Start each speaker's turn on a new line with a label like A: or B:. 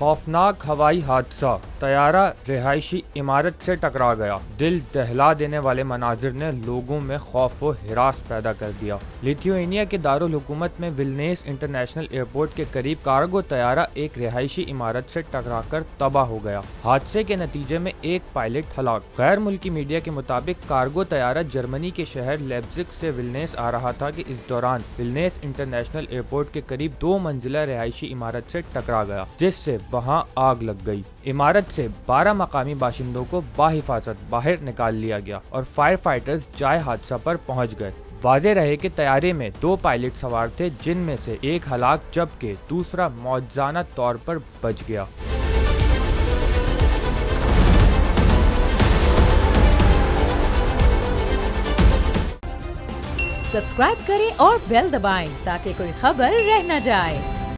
A: खौफनाक हवाई हादसा, तैयारा रिहायशी इमारत से टकरा गया। दिल दहला देने वाले मनाजिर ने लोगों में खौफ व हिरास पैदा कर दिया। लिथुआनिया के दारुल हुकूमत में विल्नियस इंटरनेशनल एयरपोर्ट के करीब कार्गो तैयारा एक रिहायशी इमारत से टकराकर तबाह हो गया। हादसे के नतीजे में एक पायलट हलाक। गैर मुल्की मीडिया के मुताबिक कार्गो तैयारा जर्मनी के शहर लेप्जिग से विल्नियस आ रहा था कि इस दौरान विल्नियस इंटरनेशनल एयरपोर्ट के करीब 2 मंजिला रिहायशी इमारत से टकरा गया, जिससे वहां आग लग गई। इमारत से 12 मकामी बाशिंदों को बाहिफाजत बाहर निकाल लिया गया और फायर फाइटर्स जाए हादसा पर पहुंच गए। वाज़ेह रहे कि तैयारे में 2 पायलट सवार थे, जिनमें से एक हलाक जबकि दूसरा मौजूदा तौर पर बच गया।
B: सब्सक्राइब करें और बेल दबाएं ताकि कोई खबर रह न जाए।